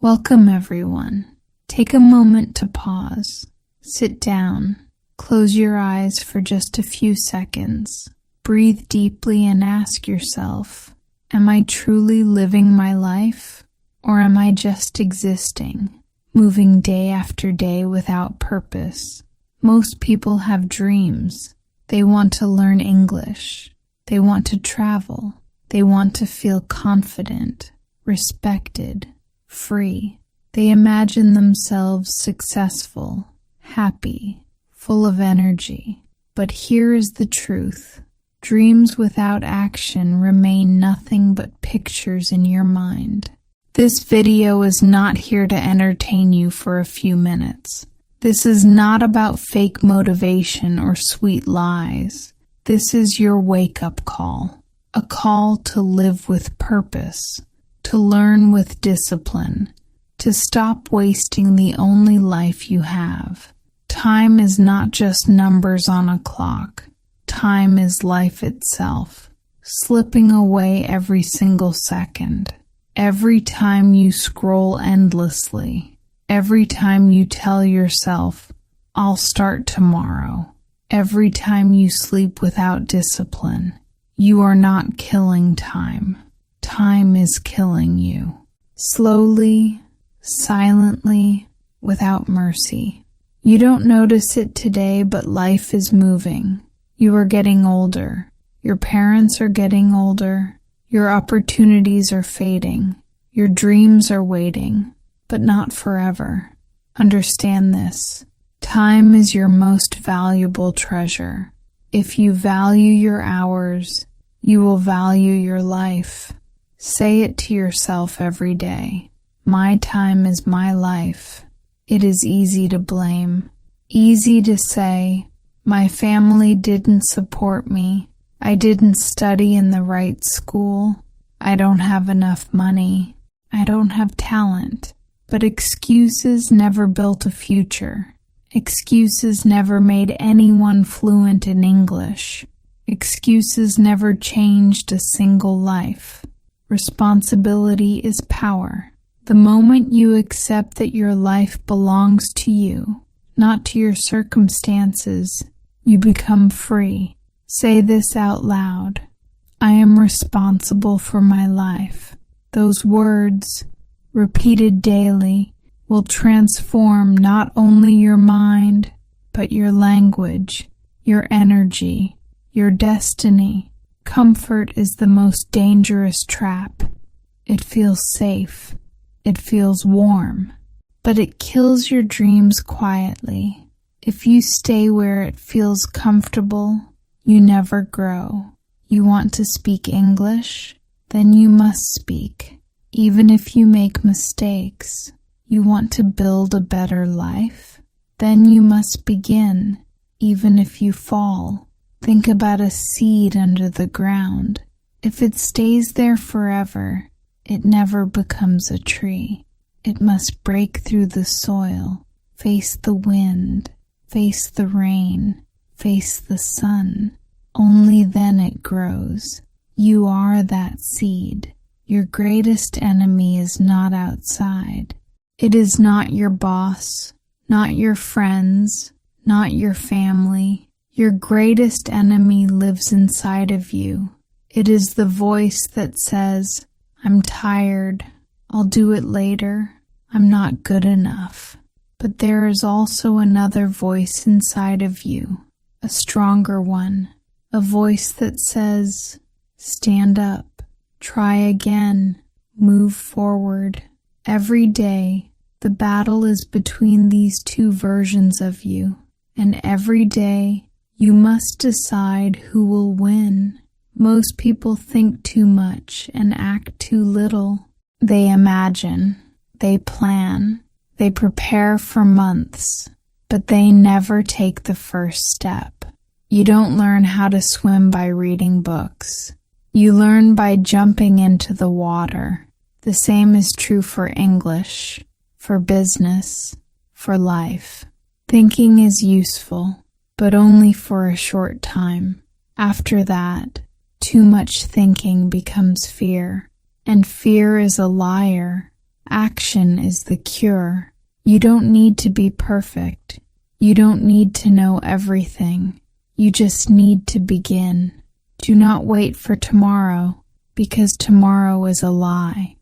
Welcome, everyone. Take a moment to pause. Sit down. Close your eyes for just a few seconds. Breathe deeply and ask yourself, am I truly living my life, or am I just existing, moving day after day without purpose? Most people have dreams. They want to learn English. They want to travel. They want to feel confident, respected, free. They imagine themselves successful, happy, full of energy. But here is the truth. Dreams without action remain nothing but pictures in your mind. This video is not here to entertain you for a few minutes. This is not about fake motivation or sweet lies. This is your wake-up call. A call to live with purpose, to learn with discipline, to stop wasting the only life you have. Time is not just numbers on a clock. Time is life itself, slipping away every single second. Every time you scroll endlessly, every time you tell yourself, I'll start tomorrow, every time you sleep without discipline, you are not killing time. Time is killing you. Slowly, silently, without mercy. You don't notice it today, but life is moving. You are getting older. Your parents are getting older. Your opportunities are fading. Your dreams are waiting, but not forever. Understand this. Time is your most valuable treasure. If you value your hours, you will value your life. Say it to yourself every day. My time is my life. It is easy to blame. Easy to say, my family didn't support me. I didn't study in the right school. I don't have enough money. I don't have talent. But excuses never built a future. Excuses never made anyone fluent in English. Excuses never changed a single life. Responsibility is power. The moment you accept that your life belongs to you, not to your circumstances, you become free. Say this out loud. I am responsible for my life. Those words, repeated daily, will transform not only your mind, but your language, your energy, your destiny. Comfort is the most dangerous trap. It feels safe. It feels warm. But it kills your dreams quietly. If you stay where it feels comfortable, you never grow. You want to speak English? Then you must speak. Even if you make mistakes. You want to build a better life? Then you must begin. Even if you fall. Think about a seed under the ground. If it stays there forever, it never becomes a tree. It must break through the soil, face the wind, face the rain, face the sun. Only then it grows. You are that seed. Your greatest enemy is not outside. It is not your boss, not your friends, not your family. Your greatest enemy lives inside of you. It is the voice that says, I'm tired, I'll do it later, I'm not good enough. But there is also another voice inside of you, a stronger one, a voice that says, stand up, try again, move forward. Every day, the battle is between these two versions of you, and every day, you must decide who will win. Most people think too much and act too little. They imagine, they plan, they prepare for months, but they never take the first step. You don't learn how to swim by reading books. You learn by jumping into the water. The same is true for English, for business, for life. Thinking is useful, but only for a short time. After that, too much thinking becomes fear, and fear is a liar. Action is the cure. You don't need to be perfect. You don't need to know everything. You just need to begin. Do not wait for tomorrow, because tomorrow is a lie.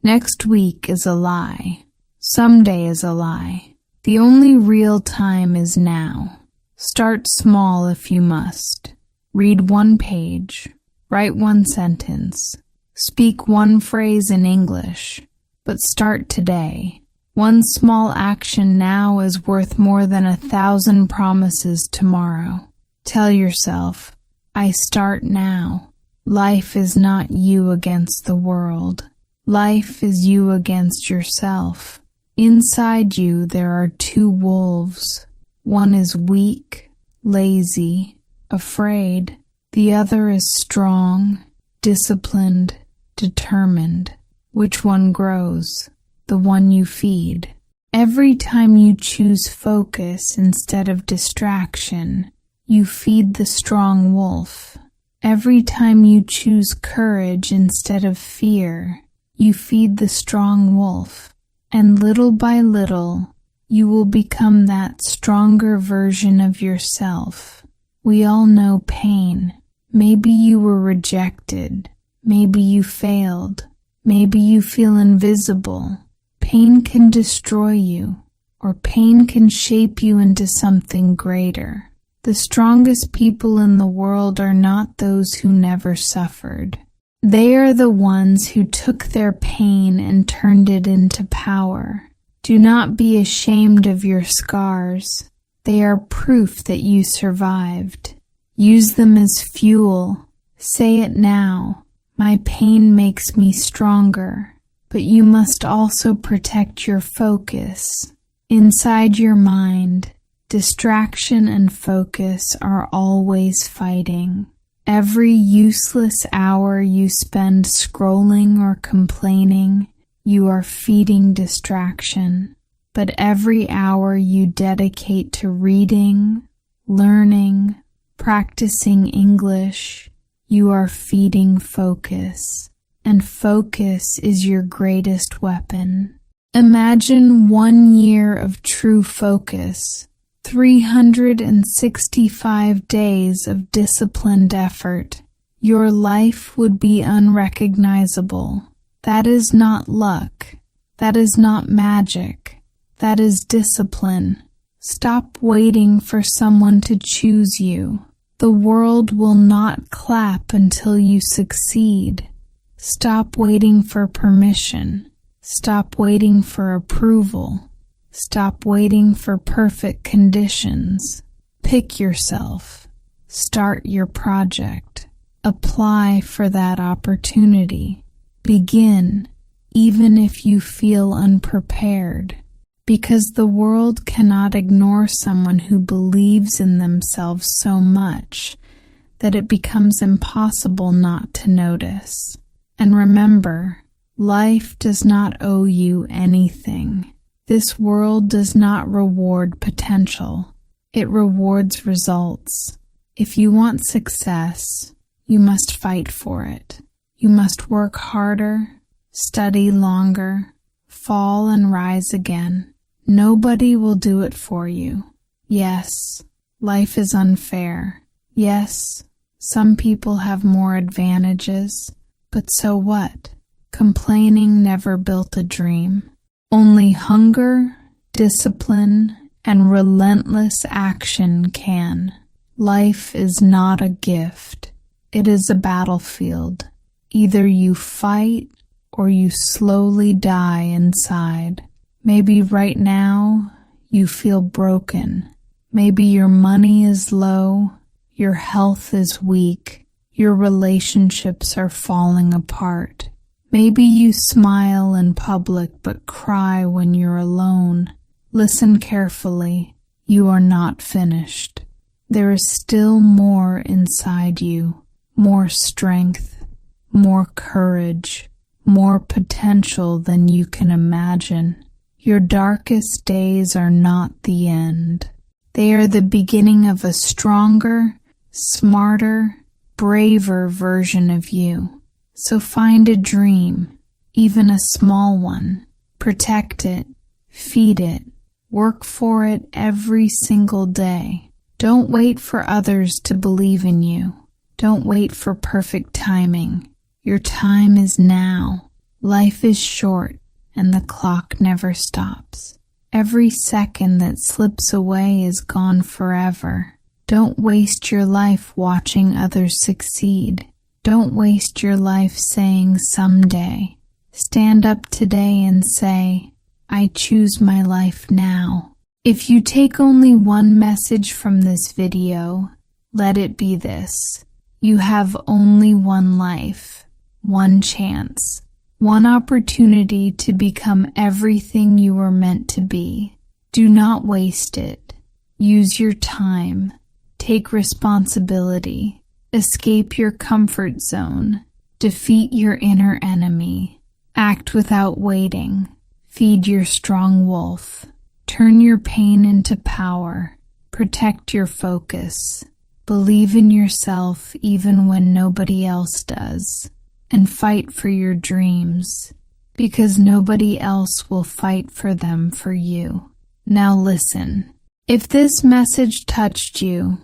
Next week is a lie. Someday is a lie. The only real time is now. Start small if you must. Read one page. Write one sentence. Speak one phrase in English. But start today. One small action now is worth more than 1,000 promises tomorrow. Tell yourself, I start now. Life is not you against the world. Life is you against yourself. Inside you there are two wolves. One is weak, lazy, afraid. The other is strong, disciplined, determined. Which one grows? The one you feed. Every time you choose focus instead of distraction, you feed the strong wolf. Every time you choose courage instead of fear, you feed the strong wolf. And little by little, you will become that stronger version of yourself. We all know pain. Maybe you were rejected. Maybe you failed. Maybe you feel invisible. Pain can destroy you, or pain can shape you into something greater. The strongest people in the world are not those who never suffered. They are the ones who took their pain and turned it into power. Do not be ashamed of your scars. They are proof that you survived. Use them as fuel. Say it now. My pain makes me stronger. But you must also protect your focus. Inside your mind, distraction and focus are always fighting. Every useless hour you spend scrolling or complaining, you are feeding distraction. But every hour you dedicate to reading, learning, practicing English, you are feeding focus. And focus is your greatest weapon. Imagine 1 year of true focus, 365 days of disciplined effort. Your life would be unrecognizable. That is not luck. That is not magic. That is discipline. Stop waiting for someone to choose you. The world will not clap until you succeed. Stop waiting for permission. Stop waiting for approval. Stop waiting for perfect conditions. Pick yourself. Start your project. Apply for that opportunity. Begin, even if you feel unprepared. Because the world cannot ignore someone who believes in themselves so much that it becomes impossible not to notice. And remember, life does not owe you anything. This world does not reward potential. It rewards results. If you want success, you must fight for it. You must work harder, study longer, fall and rise again. Nobody will do it for you. Yes, life is unfair. Yes, some people have more advantages. But so what? Complaining never built a dream. Only hunger, discipline, and relentless action can. Life is not a gift. It is a battlefield. Either you fight or you slowly die inside. Maybe right now you feel broken. Maybe your money is low, your health is weak. Your relationships are falling apart. Maybe you smile in public but cry when you're alone. Listen carefully. You are not finished. There is still more inside you. More strength, more courage, more potential than you can imagine. Your darkest days are not the end. They are the beginning of a stronger, smarter, braver version of you. So find a dream, even a small one. Protect it, feed it, work for it every single day. Don't wait for others to believe in you. Don't wait for perfect timing. Your time is now. Life is short, and the clock never stops. Every second that slips away is gone forever. Don't waste your life watching others succeed. Don't waste your life saying someday. Stand up today and say, I choose my life now. If you take only one message from this video, let it be this. You have only one life, one chance, one opportunity to become everything you were meant to be. Do not waste it. Use your time. Take responsibility. Escape your comfort zone. Defeat your inner enemy. Act without waiting. Feed your strong wolf. Turn your pain into power. Protect your focus. Believe in yourself even when nobody else does. And fight for your dreams, because nobody else will fight for them for you. Now listen. If this message touched you,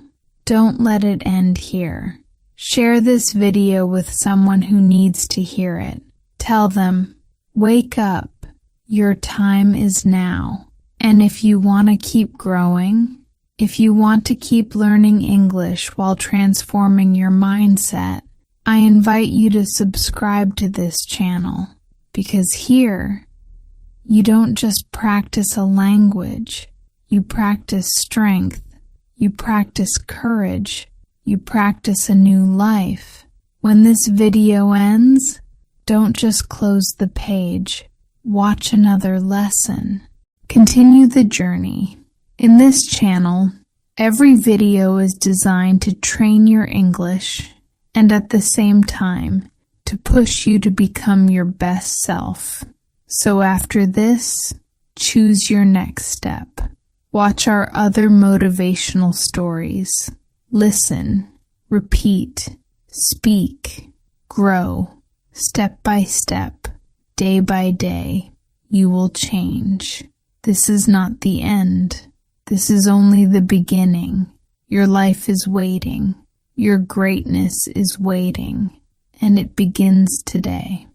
don't let it end here. Share this video with someone who needs to hear it. Tell them, wake up. Your time is now. And if you want to keep growing, if you want to keep learning English while transforming your mindset, I invite you to subscribe to this channel, because here, you don't just practice a language, you practice strength, you practice courage, you practice a new life. When this video ends, don't just close the page, watch another lesson. Continue the journey. In this channel, every video is designed to train your English and at the same time to push you to become your best self. So after this, choose your next step. Watch our other motivational stories. Listen, repeat, speak, grow. Step by step, day by day, you will change. This is not the end. This is only the beginning. Your life is waiting. Your greatness is waiting. And it begins today.